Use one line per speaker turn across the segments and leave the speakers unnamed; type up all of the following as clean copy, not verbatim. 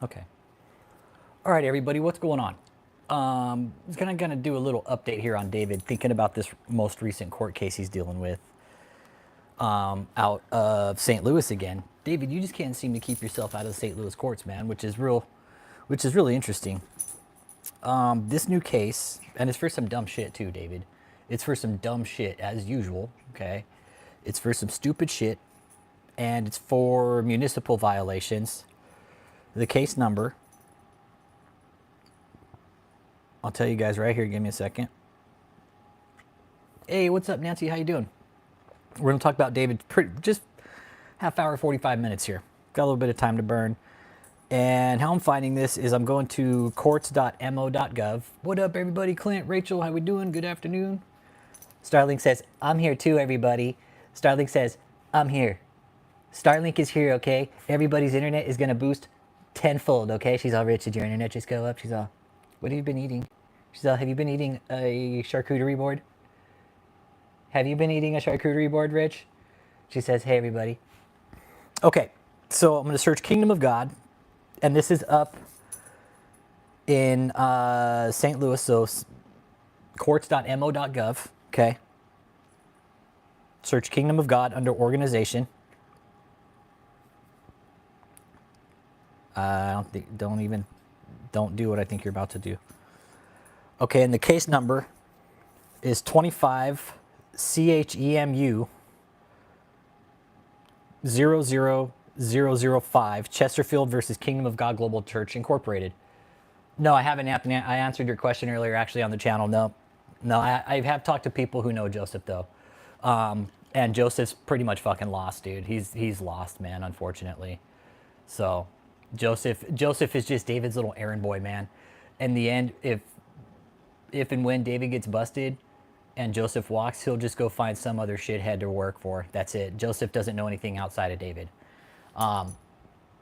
Okay. All right, everybody, what's going on? I'm gonna do a little update here on David, thinking about this most recent court case he's dealing with out of St. Louis again. David, you just can't seem to keep yourself out of the St. Louis courts, man, which is really interesting. This new case, and it's for some dumb shit too, David. It's for some dumb shit as usual. Okay, it's for some stupid shit, and it's for municipal violations. The case number, I'll tell you guys right here. Give me a second. Hey, what's up, Nancy? How you doing? We're gonna talk about David. Just half hour, 45 minutes here. Got a little bit of time to burn. And how I'm finding this is I'm going to courts.mo.gov. What up, everybody? Clint, Rachel, how we doing? Good afternoon. Starlink says, I'm here too, everybody. Starlink says, I'm here. Starlink is here, okay? Everybody's internet is gonna boost tenfold, okay? She's all rich. Did your internet just go up? She's all, what have you been eating? She's all, have you been eating a charcuterie board? Have you been eating a charcuterie board, Rich? She says, hey, everybody. Okay, so I'm gonna search Kingdom of God, and this is up in St. Louis, so courts.mo.gov, okay? Search Kingdom of God under organization. Don't do what I think you're about to do. Okay, and the case number is 25 CHEMU 00005, Chesterfield versus Kingdom of God Global Church Incorporated. No, I haven't. I answered your question earlier, actually, on the channel. No, I have talked to people who know Joseph though, and Joseph's pretty much fucking lost, dude. He's lost, man. Unfortunately, so Joseph is just David's little errand boy, man. In the end, if and when David gets busted and Joseph walks, he'll just go find some other shithead to work for. That's it. Joseph doesn't know anything outside of David.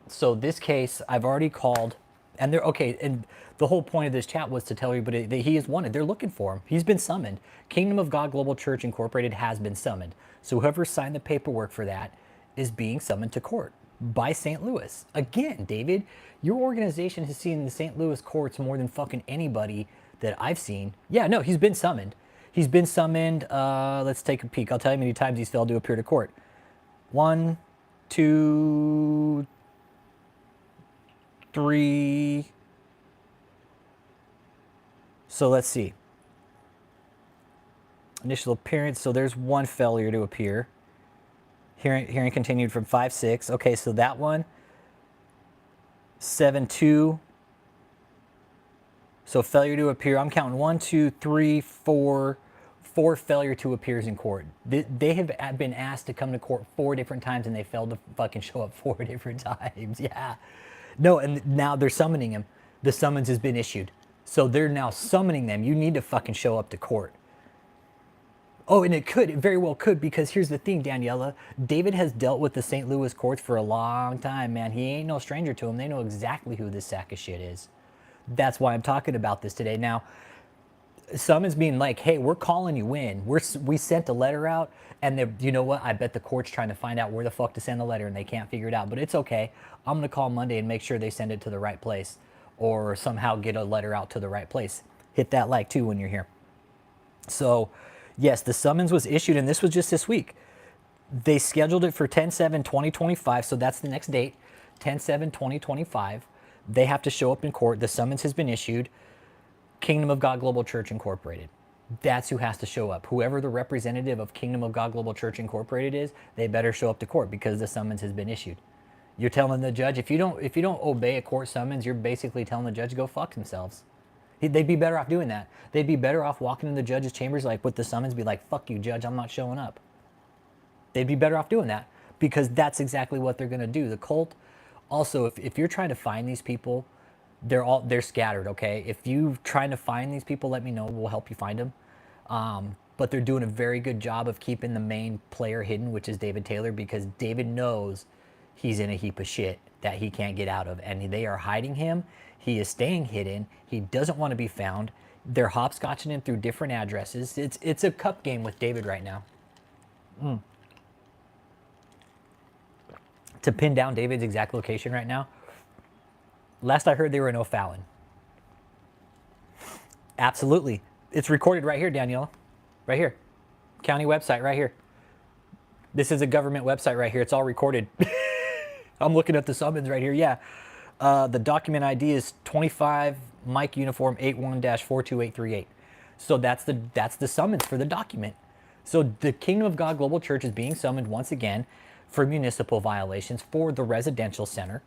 So this case, I've already called, and they're okay. And the whole point of this chat was to tell everybody that he is wanted. They're looking for him. He's been summoned. Kingdom of God Global Church Incorporated has been summoned. So whoever signed the paperwork for that is being summoned to court by St. Louis. Again, David, your organization has seen the St. Louis courts more than fucking anybody that I've seen. Yeah, no, he's been summoned. He's been summoned. Let's take a peek. I'll tell you how many times he's failed to appear to court. 1, 2, 3. So let's see. Initial appearance. So there's one failure to appear. Hearing continued from 5-6. Okay, so that one. 7-2. So failure to appear. I'm counting 1, 2, 3, 4. 4 failure to appears in court. They have been asked to come to court 4 different times and they failed to fucking show up 4 different times. Yeah. No, and now they're summoning him. The summons has been issued. So they're now summoning them. You need to fucking show up to court. Oh, and it very well could, because here's the thing, Daniela. David has dealt with the St. Louis courts for a long time, man. He ain't no stranger to them. They know exactly who this sack of shit is. That's why I'm talking about this today. Now, summons being like, hey, we're calling you in. We sent a letter out, and you know what? I bet the court's trying to find out where the fuck to send the letter, and they can't figure it out. But it's okay. I'm going to call Monday and make sure they send it to the right place, or somehow get a letter out to the right place. Hit that like, too, when you're here. So, yes, the summons was issued, and this was just this week. They scheduled it for 10/7/2025, so that's the next date, 10/7/2025. They have to show up in court. The summons has been issued. Kingdom of God Global Church Incorporated. That's who has to show up. Whoever the representative of Kingdom of God Global Church Incorporated is, they better show up to court because the summons has been issued. You're telling the judge, if you don't obey a court summons, you're basically telling the judge to go fuck themselves. They'd be better off doing that. They'd be better off walking in the judge's chambers like with the summons, be like, fuck you, judge, I'm not showing up. They'd be better off doing that because that's exactly what they're gonna do. The cult, also, if you're trying to find these people, they're scattered, okay? If you're trying to find these people, let me know. We'll help you find them. But they're doing a very good job of keeping the main player hidden, which is David Taylor, because David knows he's in a heap of shit that he can't get out of, and they are hiding him. He is staying hidden. He doesn't want to be found. They're hopscotching him through different addresses. It's a cup game with David right now. To pin down David's exact location right now, Last I heard, they were in O'Fallon. Absolutely. It's recorded right here, Danielle. Right here. County website right here. This is a government website right here. It's all recorded. I'm looking at the summons right here. Yeah. The document ID is 25 Mike Uniform 81-42838. So that's the summons for the document. So the Kingdom of God Global Church is being summoned once again for municipal violations for the residential center.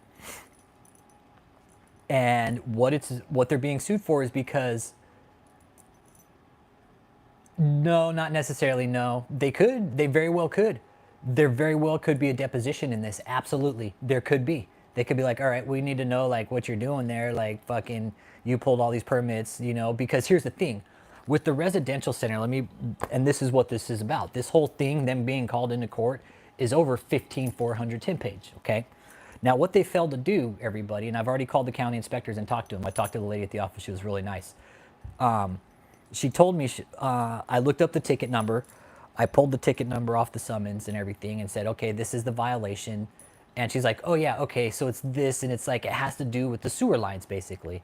And what they're being sued for is because, no, not necessarily, no. They very well could. There very well could be a deposition in this, absolutely. There could be. They could be like, all right, we need to know like what you're doing there, like fucking you pulled all these permits, you know, because here's the thing. With the residential center, and this is what this is about. This whole thing, them being called into court, is over 15,400 10 page, okay? Now what they failed to do, everybody, and I've already called the county inspectors and talked to them. I talked to the lady at the office, she was really nice. She told me, I looked up the ticket number, I pulled the ticket number off the summons and everything and said, okay, this is the violation. And she's like, oh yeah, okay, so it's this, and it's like, it has to do with the sewer lines, basically.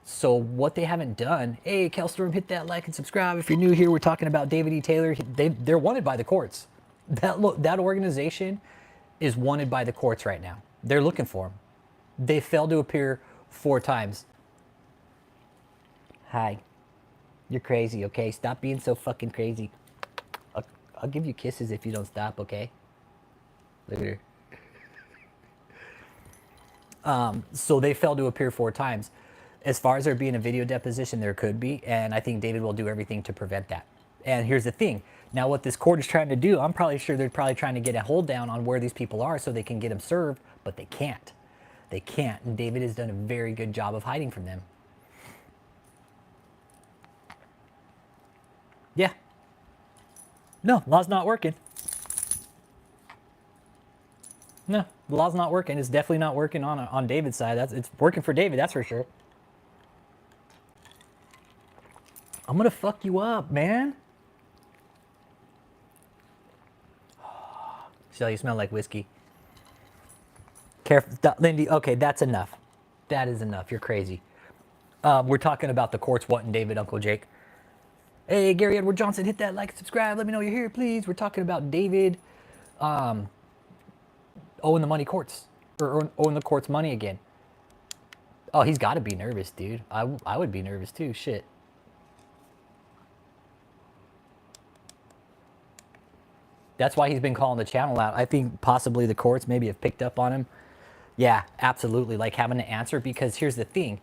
So what they haven't done, hey, Kelstorm, hit that like and subscribe. If you're new here, we're talking about David E. Taylor. They're wanted by the courts. That organization is wanted by the courts right now. They're looking for him. They failed to appear 4 times. Hi. You're crazy, okay? Stop being so fucking crazy. I'll give you kisses if you don't stop, okay? Look at her. So they failed to appear 4 times. As far as there being a video deposition, there could be, and I think David will do everything to prevent that. And here's the thing. Now what this court is trying to do, I'm probably sure they're probably trying to get a hold down on where these people are so they can get them served, but they can't. They can't, and David has done a very good job of hiding from them. Yeah. No, law's not working. No, the law's not working. It's definitely not working on David's side. It's working for David, that's for sure. I'm gonna fuck you up, man. So you smell like whiskey. Careful, Lindy. Okay, that's enough. That is enough. You're crazy. We're talking about the courts wanting David, Uncle Jake. Hey, Gary Edward Johnson, hit that like, subscribe. Let me know you're here, please. We're talking about David owing the money courts, or owing the courts money again. Oh, he's got to be nervous, dude. I would be nervous too. Shit. That's why he's been calling the channel out. I think possibly the courts maybe have picked up on him. Yeah, absolutely. Like having to answer, because here's the thing.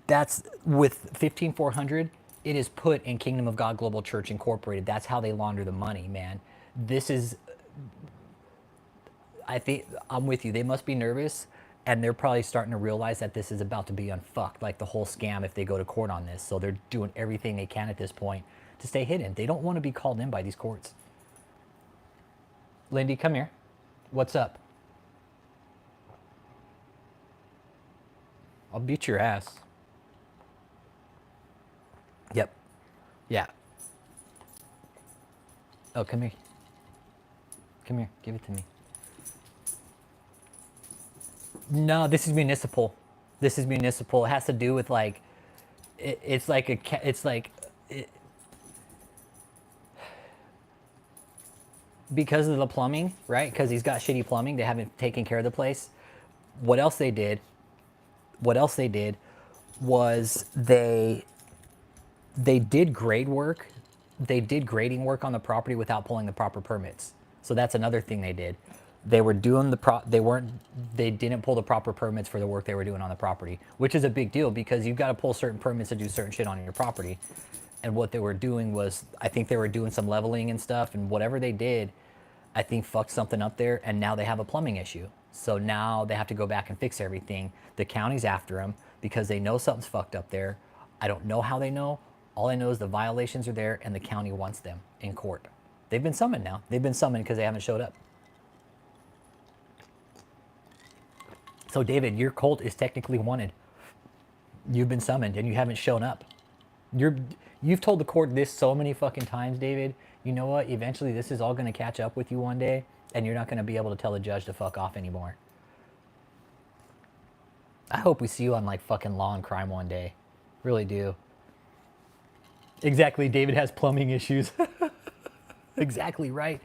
That's with 15,400, it is put in Kingdom of God Global Church Incorporated. That's how they launder the money, man. This is, I think, I'm with you. They must be nervous, and they're probably starting to realize that this is about to be unfucked, like the whole scam if they go to court on this. So they're doing everything they can at this point to stay hidden. They don't want to be called in by these courts. Lindy, come here. What's up? I'll beat your ass. Yep. Yeah. Oh, come here. Come here. Give it to me. No, this is municipal. This is municipal. It has to do with like, it's like because of the plumbing, right? Because he's got shitty plumbing. They haven't taken care of the place. What else they did was they did grade work. They did grading work on the property without pulling the proper permits. So that's another thing they did. They were doing they didn't pull the proper permits for the work they were doing on the property, which is a big deal because you've got to pull certain permits to do certain shit on your property. And what they were doing was, I think they were doing some leveling and stuff, and whatever they did, I think fucked something up there, and now they have a plumbing issue. So now they have to go back and fix everything. The county's after them because they know something's fucked up there. I don't know how they know. All I know is the violations are there and the county wants them in court. They've been summoned now. They've been summoned because they haven't showed up. So David, your cult is technically wanted. You've been summoned and you haven't shown up. You've told the court this so many fucking times, David. You know what? Eventually this is all going to catch up with you one day, and you're not going to be able to tell the judge to fuck off anymore. I hope we see you on like fucking Law and Crime one day. Really do. Exactly. David has plumbing issues. Exactly right.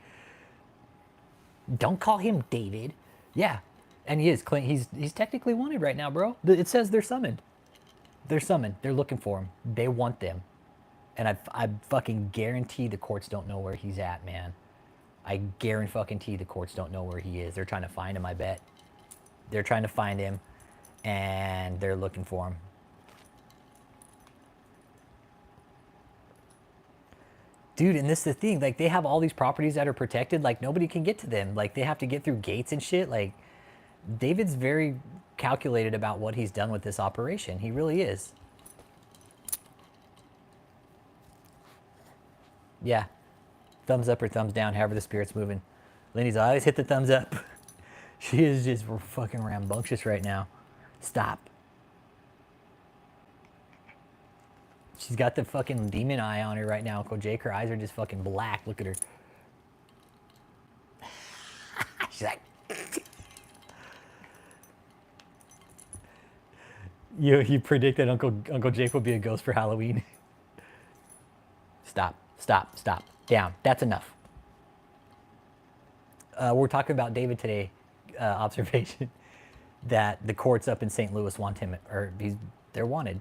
Don't call him David. Yeah. And he is. He's technically wanted right now, bro. It says they're summoned. They're summoned. They're looking for him. They want them. And I fucking guarantee the courts don't know where he's at, man. I guarantee the courts don't know where he is. They're trying to find him, I bet. They're trying to find him, and they're looking for him. Dude, and this is the thing. Like, they have all these properties that are protected. Like, nobody can get to them. Like, they have to get through gates and shit. Like, David's very calculated about what he's done with this operation. He really is. Yeah. Thumbs up or thumbs down, however the spirit's moving. Lindy's always hit the thumbs up. She is just fucking rambunctious right now. Stop. She's got the fucking demon eye on her right now, Uncle Jake. Her eyes are just fucking black. Look at her. She's like... You predict that Uncle Jake will be a ghost for Halloween. Stop. Stop. Stop. Down. That's enough. We're talking about David today. Observation that the courts up in St. Louis want him, or they're wanted.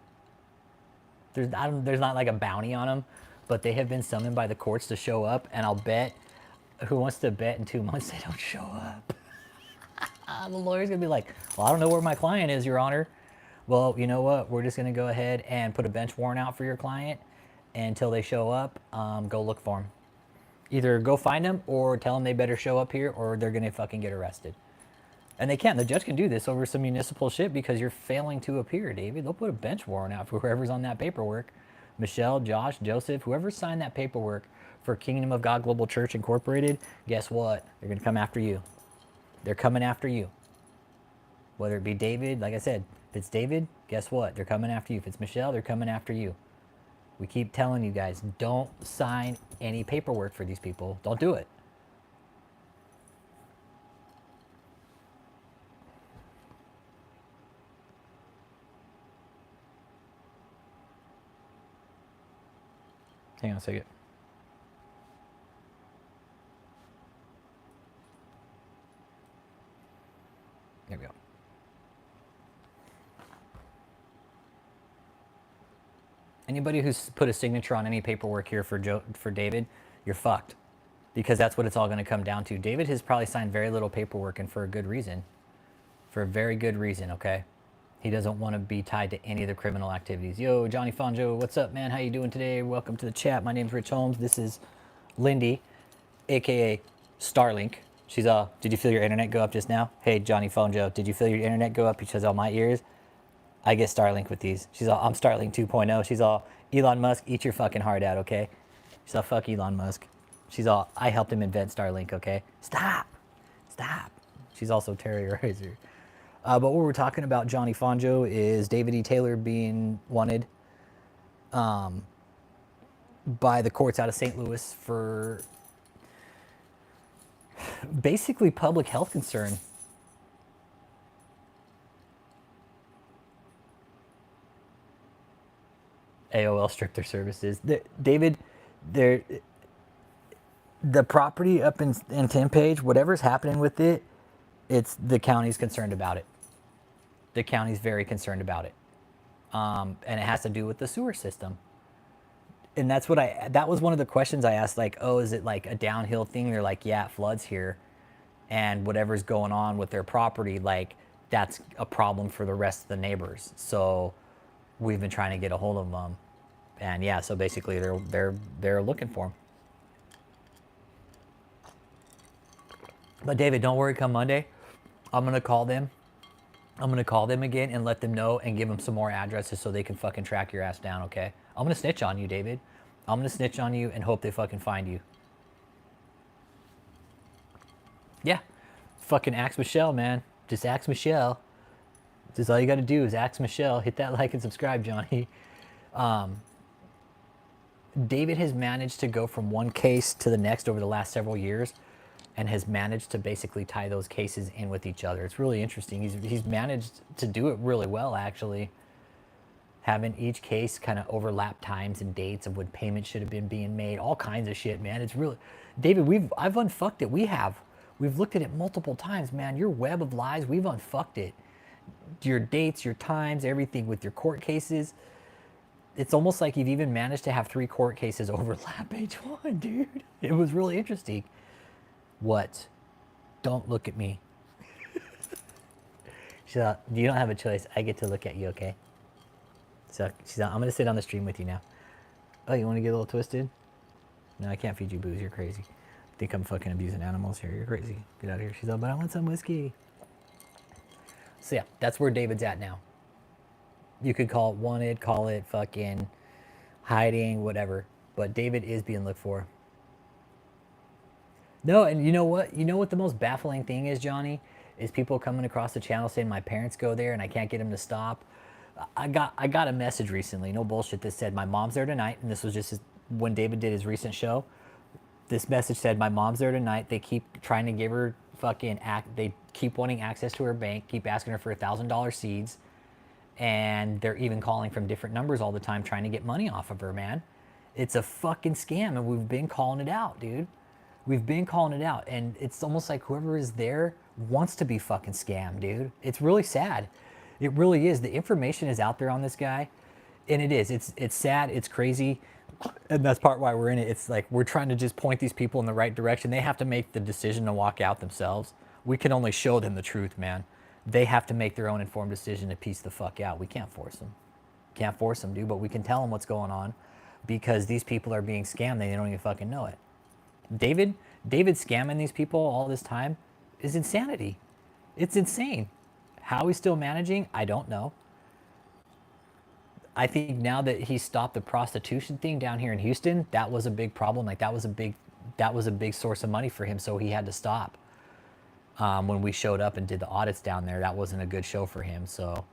There's not like a bounty on them, but they have been summoned by the courts to show up, and I'll bet, who wants to bet in 2 months they don't show up? The lawyer's gonna be like, well, I don't know where my client is, Your Honor. Well, you know what? We're just gonna go ahead and put a bench warrant out for your client until they show up. Go look for them. Either go find them or tell them they better show up here or they're gonna fucking get arrested. And they can. The judge can do this over some municipal shit because you're failing to appear, David. They'll put a bench warrant out for whoever's on that paperwork. Michelle, Josh, Joseph, whoever signed that paperwork for Kingdom of God Global Church Incorporated, guess what? They're going to come after you. They're coming after you. Whether it be David, like I said, if it's David, guess what? They're coming after you. If it's Michelle, they're coming after you. We keep telling you guys, don't sign any paperwork for these people. Don't do it. Hang on a second. There we go. Anybody who's put a signature on any paperwork here for David, you're fucked. Because that's what it's all going to come down to. David has probably signed very little paperwork, and for a good reason. For a very good reason, okay? He doesn't want to be tied to any of the criminal activities. Yo, Johnny Fonjo, what's up, man? How you doing today? Welcome to the chat. My name's Rich Holmes. This is Lindy, a.k.a. Starlink. She's all, did you feel your internet go up just now? Hey, Johnny Fonjo, did you feel your internet go up because all my ears? I get Starlink with these. She's all, I'm Starlink 2.0. She's all, Elon Musk, eat your fucking heart out, okay? She's all, fuck Elon Musk. She's all, I helped him invent Starlink, okay? Stop. Stop. She's also terrorizer. But what we're talking about, Johnny Fonjo, is David E. Taylor being wanted by the courts out of St. Louis for basically public health concern. AOL stripped their services. David, the property up in 10 page, whatever's happening with it, it's the county's concerned about it. The county's very concerned about it. And it has to do with the sewer system. And that was one of the questions I asked, like, oh, is it like a downhill thing? They're like, yeah, it floods here. And whatever's going on with their property, like, that's a problem for the rest of the neighbors. So we've been trying to get a hold of them. And yeah, so basically they're looking for them. But David, don't worry, come Monday, I'm going to call them. I'm going to call them again and let them know and give them some more addresses so they can fucking track your ass down, okay? I'm going to snitch on you, David. I'm going to snitch on you and hope they fucking find you. Yeah. Fucking ask Michelle, man. Just ask Michelle. Just all you got to do is ask Michelle. Hit that like and subscribe, Johnny. David has managed to go from one case to the next over the last several years and has managed to basically tie those cases in with each other. It's really interesting. He's managed to do it really well, actually, having each case kind of overlap times and dates of when payments should have been being made, all kinds of shit, man. It's really, David, I've unfucked it. We've looked at it multiple times, man. Your web of lies, we've unfucked it. Your dates, your times, everything with your court cases. It's almost like you've even managed to have 3 court cases overlap each one, dude. It was really interesting. What? Don't look at me. She's like, you don't have a choice. I get to look at you, okay? So she's like, I'm going to sit on the stream with you now. Oh, you want to get a little twisted? No, I can't feed you booze. You're crazy. Think I'm fucking abusing animals here. You're crazy. Get out of here. She's like, but I want some whiskey. So yeah, that's where David's at now. You could call it wanted, call it fucking hiding, whatever. But David is being looked for. No, and you know what? You know what the most baffling thing is, Johnny? Is people coming across the channel saying my parents go there and I can't get them to stop. I got a message recently, no bullshit, that said my mom's there tonight, and this was just when David did his recent show. This message said my mom's there tonight. They keep trying to give her they keep wanting access to her bank, keep asking her for $1,000 seeds, and they're even calling from different numbers all the time trying to get money off of her, man. It's a fucking scam, and we've been calling it out, dude. We've been calling it out, and it's almost like whoever is there wants to be fucking scammed, dude. It's really sad. It really is. The information is out there on this guy, and it is. It's sad. It's crazy, and that's part why we're in it. It's like we're trying to just point these people in the right direction. They have to make the decision to walk out themselves. We can only show them the truth, man. They have to make their own informed decision to piece the fuck out. We can't force them. Can't force them, dude, but we can tell them what's going on because these people are being scammed. They don't even fucking know it. David scamming these people all this time is insanity. It's insane. How he's still managing, I don't know. I think now that he stopped the prostitution thing down here in Houston, that was a big problem. Like that was a big source of money for him, so he had to stop. When we showed up and did the audits down there, that wasn't a good show for him. So,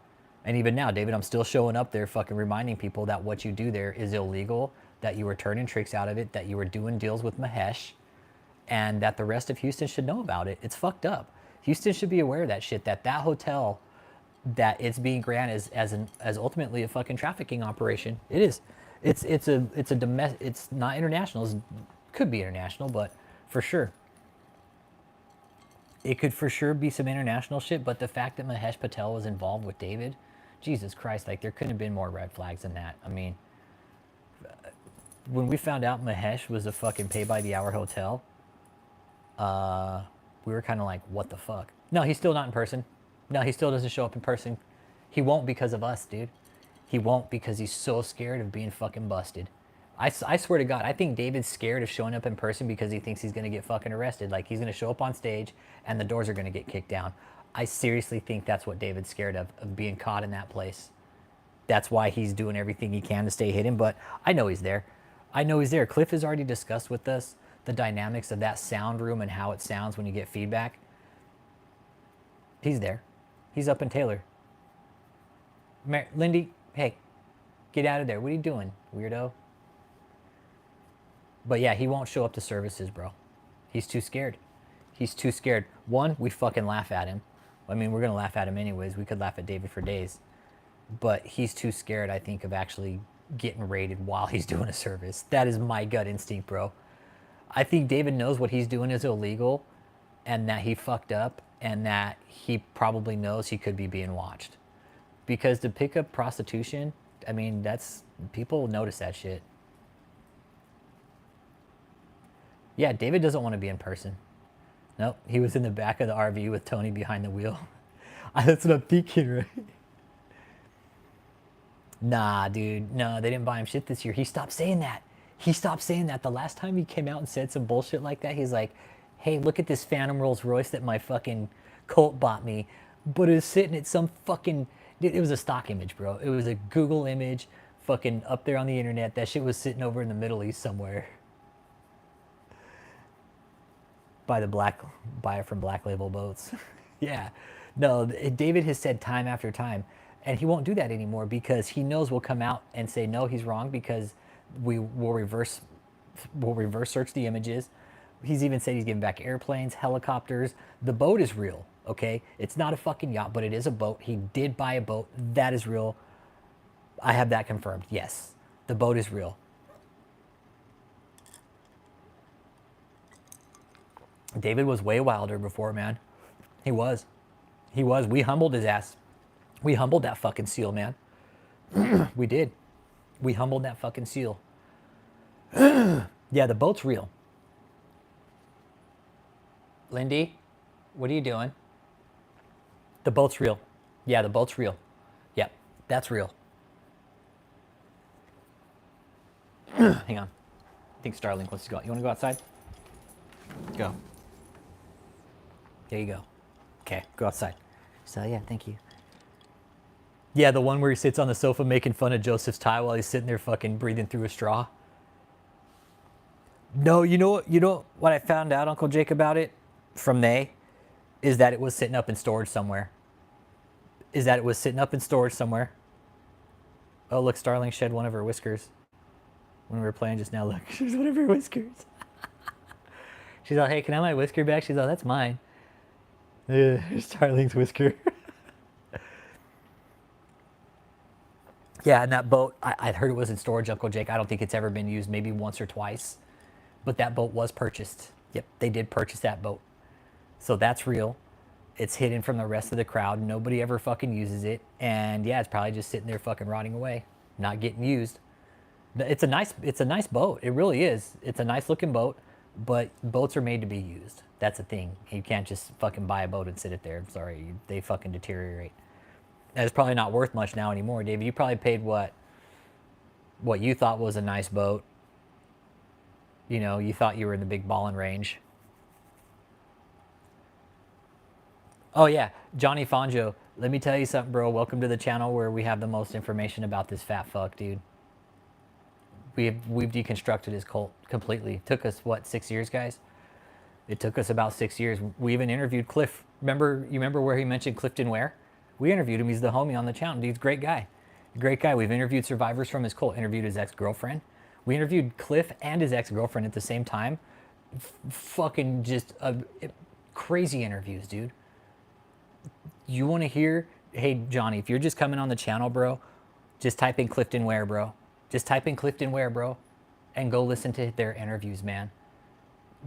and even now, David, I'm still showing up there fucking reminding people that what you do there is illegal, that you were turning tricks out of it, that you were doing deals with Mahesh, and that the rest of Houston should know about it. It's fucked up. Houston should be aware of that shit, that hotel, that it's being granted as ultimately a fucking trafficking operation. It is. It's a domestic, it's not international. It could be international, but for sure. It could for sure be some international shit, but the fact that Mahesh Patel was involved with David, Jesus Christ, like there couldn't have been more red flags than that. I mean, when we found out Mahesh was a fucking pay-by-the-hour hotel, we were kind of like, what the fuck? No, he's still not in person. No, he still doesn't show up in person. He won't because of us, dude. He won't because he's so scared of being fucking busted. I swear to God, I think David's scared of showing up in person because he thinks he's going to get fucking arrested. Like he's going to show up on stage and the doors are going to get kicked down. I seriously think that's what David's scared of being caught in that place. That's why he's doing everything he can to stay hidden, but I know he's there. I know he's there. Cliff has already discussed with us the dynamics of that sound room and how it sounds when you get feedback. He's there. He's up in Taylor. Lindy, hey, get out of there. What are you doing, weirdo? But yeah, he won't show up to services, bro. He's too scared. He's too scared. One, we fucking laugh at him. I mean, we're going to laugh at him anyways. We could laugh at David for days. But he's too scared, I think, of actually getting raided while he's doing a service. That is my gut instinct, bro. I think David knows what he's doing is illegal and that he fucked up and that he probably knows he could be being watched. Because to pick up prostitution, I mean, people notice that shit. Yeah, David doesn't want to be in person. Nope, he was in the back of the RV with Tony behind the wheel. That's what I'm thinking, right? Nah, dude, no, they didn't buy him shit this year. He stopped saying that. He stopped saying that. The last time he came out and said some bullshit like that, he's like, hey, look at this Phantom Rolls Royce that my fucking cult bought me. But it was sitting at some fucking, it was a stock image, bro. It was a Google image fucking up there on the internet. That shit was sitting over in the Middle East somewhere. Buy it from Black Label Boats. Yeah. No, David has said time after time, and he won't do that anymore because he knows we'll come out and say, no, he's wrong because we'll reverse search the images. He's even said he's giving back airplanes, helicopters. The boat is real, okay? It's not a fucking yacht, but it is a boat. He did buy a boat. That is real. I have that confirmed. Yes, the boat is real. David was way wilder before, man. He was. He was. We humbled his ass. We humbled that fucking seal, man. We did. We humbled that fucking seal. Yeah, the boat's real. Lindy, what are you doing? The boat's real. Yeah, the boat's real. Yep, that's real. Hang on. I think Starlink wants to go. You want to go outside? Go. There you go. Okay, go outside. So, yeah, thank you. Yeah, the one where he sits on the sofa making fun of Joseph's tie while he's sitting there fucking breathing through a straw. No, you know what I found out, Uncle Jake, about it from May is that it was sitting up in storage somewhere. Oh, look, Starling shed one of her whiskers when we were playing just now. Look, she's one of her whiskers. She's like, hey, can I have my whisker back? She's like, that's mine. Here's Starling's whisker. Yeah, and that boat, I heard it was in storage, Uncle Jake. I don't think it's ever been used, maybe once or twice. But that boat was purchased. Yep, they did purchase that boat. So that's real. It's hidden from the rest of the crowd. Nobody ever fucking uses it. And yeah, it's probably just sitting there fucking rotting away, not getting used. It's a nice boat. It really is. It's a nice looking boat, but boats are made to be used. That's the thing. You can't just fucking buy a boat and sit it there. I'm sorry, they fucking deteriorate. And it's probably not worth much now anymore, David. You probably paid what you thought was a nice boat. You know, you thought you were in the big ballin' range. Oh yeah, Johnny Fonjo. Let me tell you something, bro. Welcome to the channel where we have the most information about this fat fuck, dude. We've deconstructed his cult completely. It took us, what, 6 years, guys? It took us about 6 years. We even interviewed Cliff. You remember where he mentioned Clifton Ware? We interviewed him. He's the homie on the channel. Dude's a great guy. Great guy. We've interviewed survivors from his cult. Interviewed his ex-girlfriend. We interviewed Cliff and his ex-girlfriend at the same time. Fucking just crazy interviews, dude. You want to hear? Hey, Johnny, if you're just coming on the channel, bro, just type in Clifton Ware, bro. Just type in Clifton Ware, bro, and go listen to their interviews, man.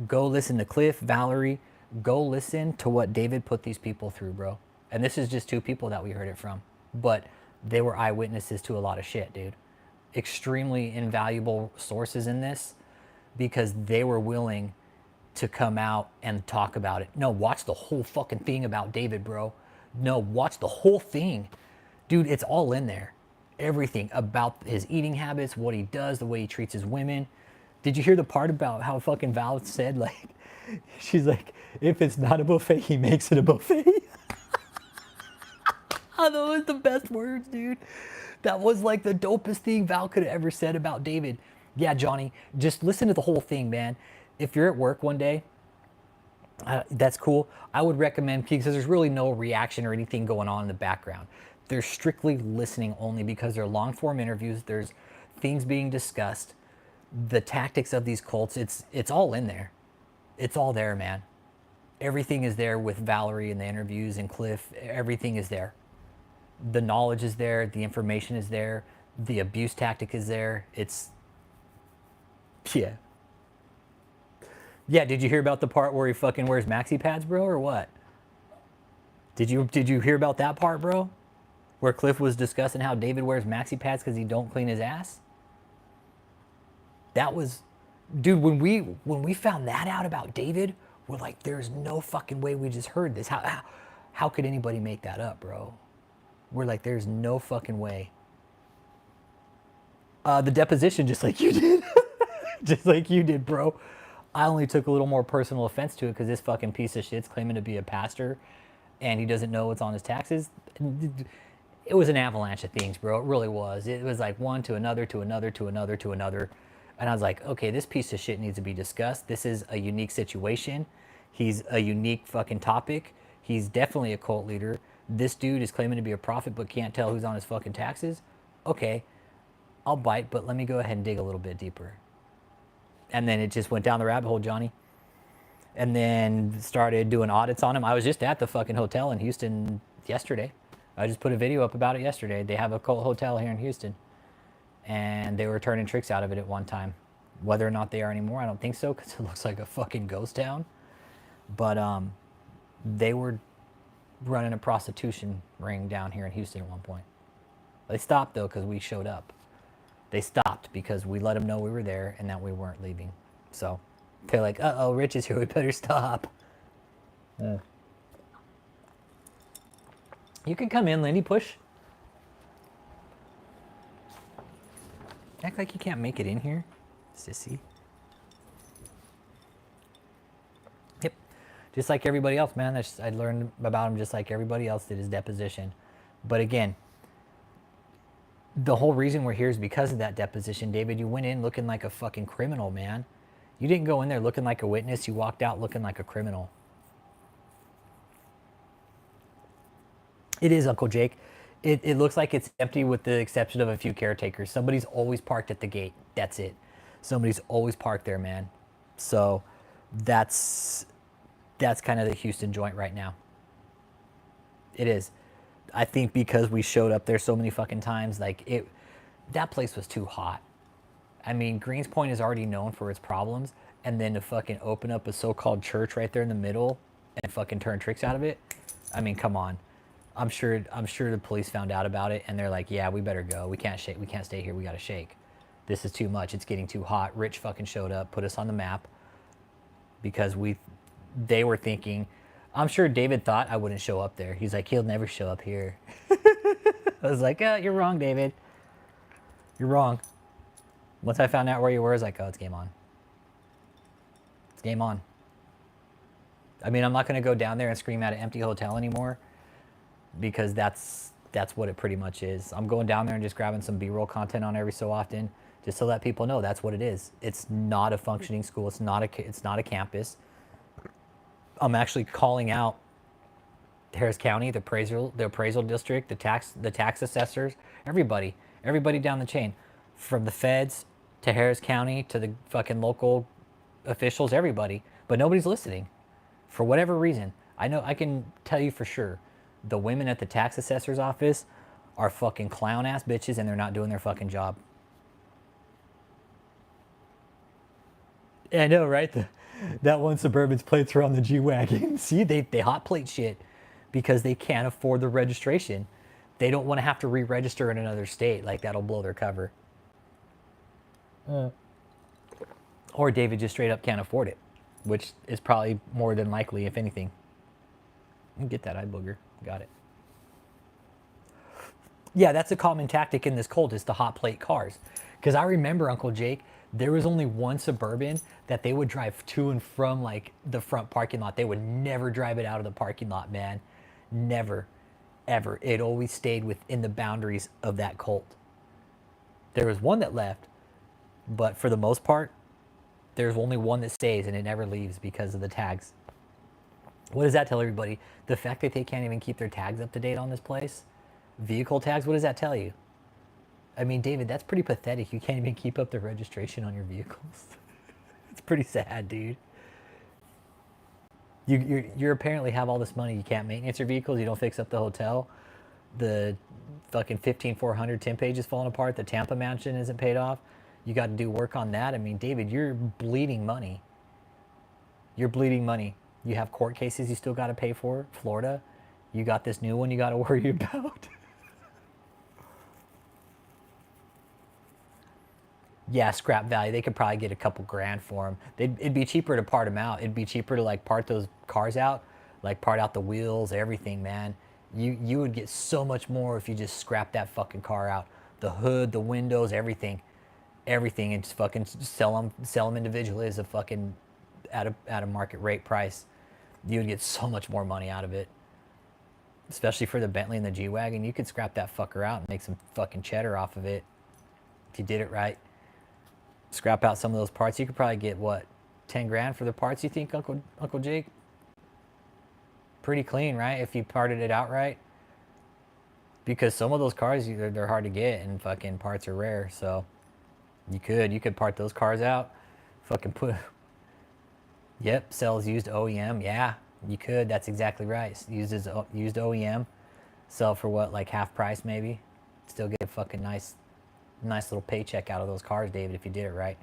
Go listen to Cliff, Valerie. Go listen to what David put these people through, bro. And this is just 2 people that we heard it from. But they were eyewitnesses to a lot of shit, dude. Extremely invaluable sources in this because they were willing to come out and talk about it. No, watch the whole fucking thing about David, bro. No, watch the whole thing. Dude, it's all in there. Everything about his eating habits, what he does, the way he treats his women. Did you hear the part about how fucking Val said, like, she's like, if it's not a buffet, he makes it a buffet? Oh, those was the best words, dude. That was like the dopest thing Val could have ever said about David. Yeah, Johnny, just listen to the whole thing, man. If you're at work one day, that's cool. I would recommend, because there's really no reaction or anything going on in the background. They're strictly listening only because they're long form interviews. There's things being discussed. The tactics of these cults, it's all in there. It's all there, man. Everything is there with Valerie and the interviews and Cliff. Everything is there. The knowledge is there. The information is there. The abuse tactic is there. Yeah. Yeah, did you hear about the part where he fucking wears maxi pads, bro, or what? Did you hear about that part, bro? Where Cliff was discussing how David wears maxi pads because he don't clean his ass? That was, dude, when we found that out about David, we're like, there's no fucking way we just heard this. How could anybody make that up, bro? We're like, there's no fucking way. The deposition, just like you did. Just like you did, bro. I only took a little more personal offense to it because this fucking piece of shit's claiming to be a pastor and he doesn't know what's on his taxes. It was an avalanche of things, bro. It really was. It was like one to another, to another, to another, to another. And I was like, okay, this piece of shit needs to be discussed. This is a unique situation. He's a unique fucking topic. He's definitely a cult leader. This dude is claiming to be a prophet but can't tell who's on his fucking taxes. Okay, I'll bite, but let me go ahead and dig a little bit deeper. And then it just went down the rabbit hole, Johnny. and then started doing audits on them. I was just at the fucking hotel in Houston yesterday. I just put a video up about it yesterday. They have a cult hotel here in Houston, and they were turning tricks out of it at one time. Whether or not they are anymore, I don't think so, because it looks like a fucking ghost town. But they were running a prostitution ring down here in Houston at one point. They stopped though because we showed up. They stopped because we let them know we were there and that we weren't leaving. So they're like, uh-oh, Rich is here, we better stop. You can come in, Lindy, push. Act like you can't make it in here, sissy. Yep, just like everybody else, man. I learned about him just like everybody else did his deposition. But again, the whole reason we're here is because of that deposition, David. You went in looking like a fucking criminal, man. You didn't go in there looking like a witness. You walked out looking like a criminal. It is, Uncle Jake. It looks like it's empty with the exception of a few caretakers. Somebody's always parked at the gate. That's it. Somebody's always parked there, man. So that's kind of the Houston joint right now. It is. I think because we showed up there so many fucking times, like that place was too hot. I mean, Greens Point is already known for its problems, and then to fucking open up a so-called church right there in the middle and fucking turn tricks out of it. I mean, come on. I'm sure the police found out about it and they're like, yeah, we better go. We can't shake. We can't stay here. We got to shake. This is too much. It's getting too hot. Rich fucking showed up, put us on the map because they were thinking, I'm sure David thought I wouldn't show up there. He's like, he'll never show up here. I was like, oh, you're wrong, David. You're wrong. Once I found out where you were, I was like, oh, it's game on. It's game on. I mean, I'm not going to go down there and scream at an empty hotel anymore because that's what it pretty much is. I'm going down there and just grabbing some B-roll content on every so often just to let people know that's what it is. It's not a functioning school. It's not a campus. I'm actually calling out Harris County, the appraisal district, the tax assessors, everybody down the chain, from the feds to Harris County to the fucking local officials, everybody. But nobody's listening for whatever reason. I know, I can tell you for sure, the women at the tax assessor's office are fucking clown ass bitches and they're not doing their fucking job. I know, right? That one Suburban's plates are on the G-Wagon. See, they hot plate shit because they can't afford the registration. They don't want to have to re-register in another state. Like, that'll blow their cover. Or David just straight up can't afford it, which is probably more than likely, if anything. Get that eye booger. Got it. Yeah, that's a common tactic in this cult, is to hot plate cars. Because I remember, Uncle Jake, there was only one Suburban that they would drive to and from, like, the front parking lot. They would never drive it out of the parking lot, man. Never, ever. It always stayed within the boundaries of that cult. There was one that left, but for the most part, there's only one that stays and it never leaves because of the tags. What does that tell everybody? The fact that they can't even keep their tags up to date on this place? Vehicle tags, what does that tell you? I mean, David, that's pretty pathetic. You can't even keep up the registration on your vehicles. It's pretty sad, dude. You apparently have all this money. You can't maintenance your vehicles. You don't fix up the hotel. The fucking 15,400 temp page is falling apart. The Tampa mansion isn't paid off. You got to do work on that. I mean, David, you're bleeding money. You're bleeding money. You have court cases you still got to pay for. Florida, you got this new one you got to worry about. Yeah, scrap value. They could probably get a couple grand for them. It'd be cheaper to part them out. It'd be cheaper to like part those cars out, like part out the wheels, everything, man. You would get so much more if you just scrap that fucking car out. The hood, the windows, everything, and just fucking sell them individually as a fucking at a market rate price. You would get so much more money out of it. Especially for the Bentley and the G-Wagon. You could scrap that fucker out and make some fucking cheddar off of it if you did it right. Scrap out some of those parts. You could probably get, what, 10 grand for the parts, you think, Uncle Jake? Pretty clean, right? If you parted it out right. Because some of those cars, they're hard to get and fucking parts are rare. So you could part those cars out. Fucking Yep, sells used OEM. Yeah, you could. That's exactly right. Used OEM. Sell for what, like half price maybe? Still get a fucking nice little paycheck out of those cars, David, if you did it right.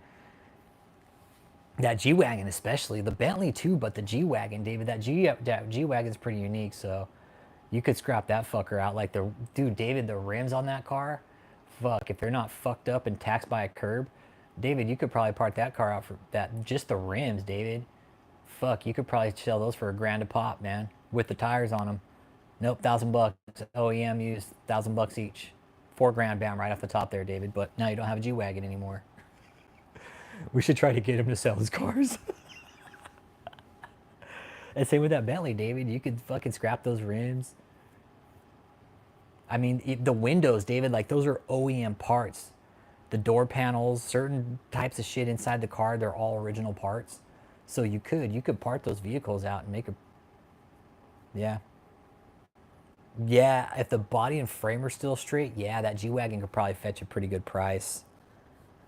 That G-Wagon especially, the Bentley too, but the G-Wagon, David, that G-Wagon's pretty unique, so you could scrap that fucker out. Like dude, David, the rims on that car, fuck, if they're not fucked up and taxed by a curb, David, you could probably park that car out for that, just the rims, David. Fuck, you could probably sell those for $1,000 a pop, man, with the tires on them. Nope, $1,000. OEM used, $1,000 each. $4,000 down right off the top there, David. But now you don't have a G-Wagon anymore. We should try to get him to sell his cars. And same with that Bentley, David. You could fucking scrap those rims. I mean, the windows, David, like those are OEM parts. The door panels, certain types of shit inside the car, they're all original parts. So you could part those vehicles out and make a, yeah. Yeah, if the body and frame are still straight, yeah, that G-Wagon could probably fetch a pretty good price.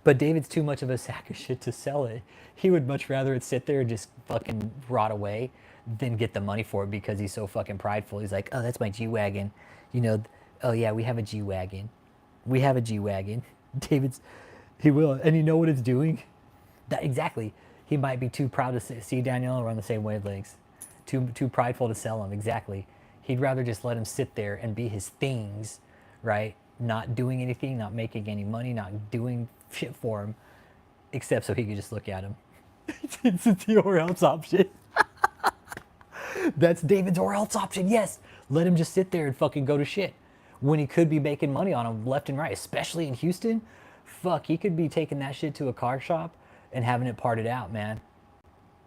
But David's too much of a sack of shit to sell it. He would much rather it sit there and just fucking rot away than get the money for it because he's so fucking prideful. He's like, oh, that's my G-Wagon. You know, oh yeah, we have a G-Wagon. We have a G-Wagon. He will. And you know what it's doing? That exactly. He might be too proud to see Danielle and run the same wavelengths. Too prideful to sell him. Exactly. He'd rather just let him sit there and be his things, right? Not doing anything, not making any money, not doing shit for him, except so he could just look at him. It's the or else option. That's David's or else option. Yes, let him just sit there and fucking go to shit when he could be making money on him left and right, especially in Houston. Fuck, he could be taking that shit to a car shop and having it parted out, man.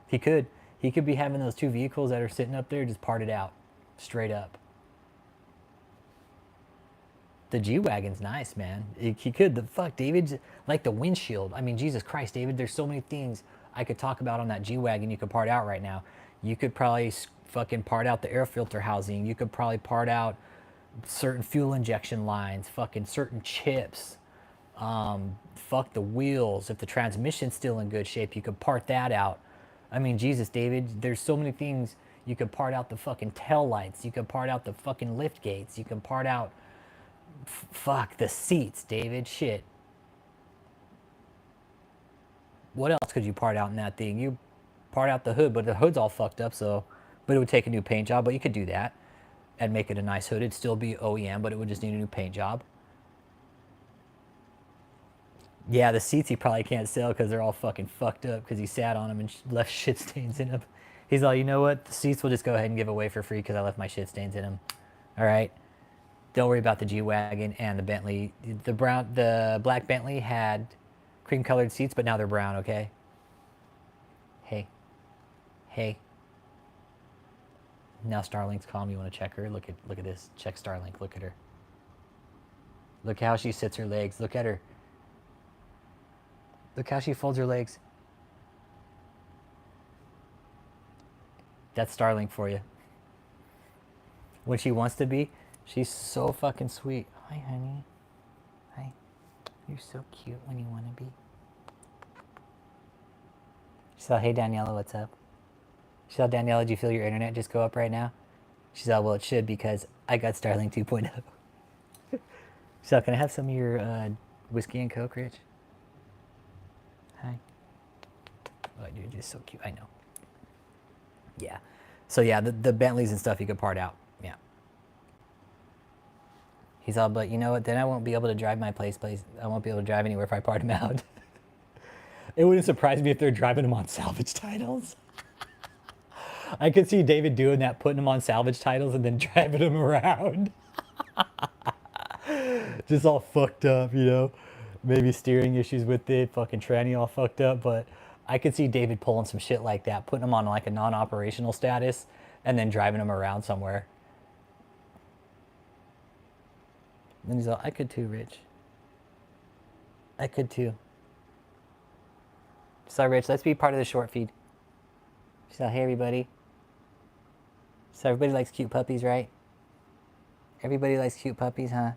He could be having those two vehicles that are sitting up there just parted out, straight up. The G-Wagon's nice, man. He could. The fuck, David, like the windshield. I mean, Jesus Christ, David, there's so many things I could talk about on that G-Wagon you could part out right now. You could probably fucking part out the air filter housing. You could probably part out certain fuel injection lines, fucking certain chips. Fuck the wheels. If the transmission's still in good shape, you could part that out. I mean, Jesus, David, there's so many things. You could part out the fucking tail lights. You could part out the fucking lift gates. You can part out fuck the seats, David. Shit. What else could you part out in that thing? You part out the hood, but the hood's all fucked up, so, but it would take a new paint job, but you could do that and make it a nice hood. It'd still be OEM, but it would just need a new paint job. Yeah, the seats he probably can't sell because they're all fucking fucked up because he sat on them and left shit stains in them. He's like, you know what? The seats will just go ahead and give away for free because I left my shit stains in them. All right. Don't worry about the G-Wagon and the Bentley. The black Bentley had cream-colored seats, but now they're brown, okay? Hey. Now Starlink's calm. You want to check her? Look at this. Check Starlink. Look at her. Look how she sits her legs. Look at her. Look how she folds her legs. That's Starlink for you. When she wants to be, she's so fucking sweet. Hi, honey. Hi. You're so cute when you want to be. She said, hey, Daniela, what's up? She said, Daniela, do you feel your internet just go up right now? She said, well, it should because I got Starlink 2.0. She said, can I have some of your whiskey and Coke, Rich? Hi. Oh, you're just so cute. I know. Yeah. So, yeah, the Bentleys and stuff you could part out. Yeah. He's all, but you know what? Then I won't be able to drive my place. I won't be able to drive anywhere if I part them out. It wouldn't surprise me if they're driving them on salvage titles. I could see David doing that, putting them on salvage titles and then driving them around. Just all fucked up, you know? Maybe steering issues with it, fucking tranny all fucked up. But I could see David pulling some shit like that, putting them on like a non-operational status and then driving them around somewhere. And he's all, I could too, Rich. I could too. So, Rich, let's be part of the short feed. So, hey, everybody. So, everybody likes cute puppies, right? Everybody likes cute puppies, huh?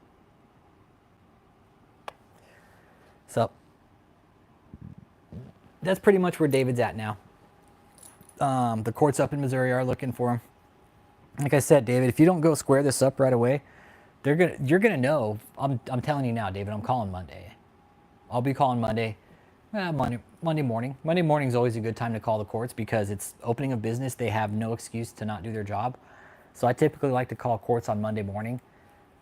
So, that's pretty much where David's at now. The courts up in Missouri are looking for him. Like I said, David, if you don't go square this up right away, you're gonna know. I'm telling you now, David. I'm calling Monday. I'll be calling Monday. Monday morning. Monday morning is always a good time to call the courts because it's opening of business. They have no excuse to not do their job. So I typically like to call courts on Monday morning,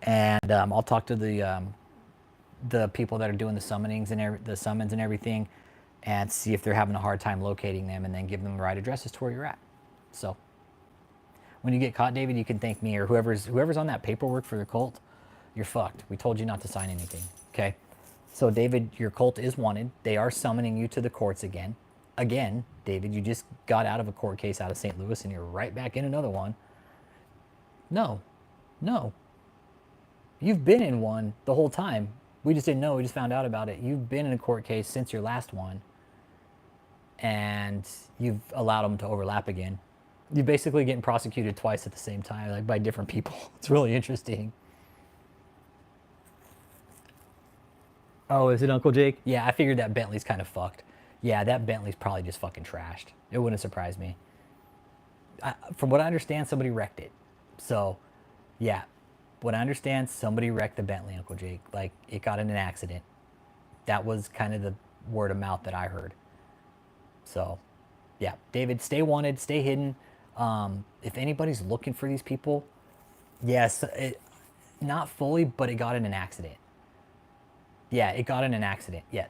and I'll talk to the people that are doing the summonings and the summons and everything, and see if they're having a hard time locating them, and then give them the right addresses to where you're at. So when you get caught, David, you can thank me or whoever's on that paperwork for the cult. You're fucked. We told you not to sign anything. Okay. So David, your cult is wanted. They are summoning you to the courts again. Again, David, you just got out of a court case out of St. Louis and you're right back in another one. No, no. You've been in one the whole time. We just didn't know. We just found out about it. You've been in a court case since your last one. And you've allowed them to overlap again. You're basically getting prosecuted twice at the same time, like by different people. It's really interesting. Oh, is it Uncle Jake? Yeah, I figured that Bentley's kind of fucked. Yeah, that Bentley's probably just fucking trashed. It wouldn't surprise me. From what I understand, somebody wrecked it. So, yeah, what I understand, somebody wrecked the Bentley, Uncle Jake. Like, it got in an accident. That was kind of the word of mouth that I heard. So, yeah, David, stay wanted, stay hidden. If anybody's looking for these people, yes, not fully, but it got in an accident. Yeah, it got in an accident. Yeah,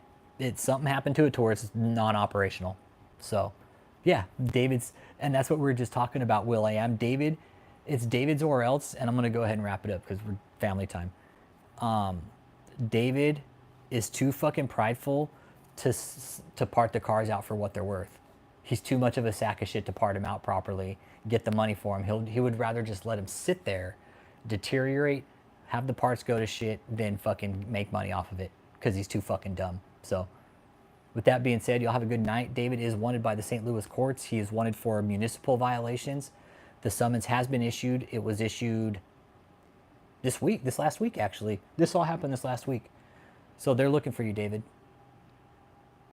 something happened to it to where it's non-operational. So, yeah, and that's what we were just talking about. Will I am David? It's David's or else, and I'm gonna go ahead and wrap it up because we're family time. David is too fucking prideful to part the cars out for what they're worth. He's too much of a sack of shit to part him out properly, get the money for him. He would rather just let him sit there, deteriorate, have the parts go to shit, than fucking make money off of it because he's too fucking dumb. So, with that being said, y'all have a good night. David is wanted by the St. Louis courts. He is wanted for municipal violations. The summons has been issued. It was issued this last week, actually. This all happened this last week. So they're looking for you, David.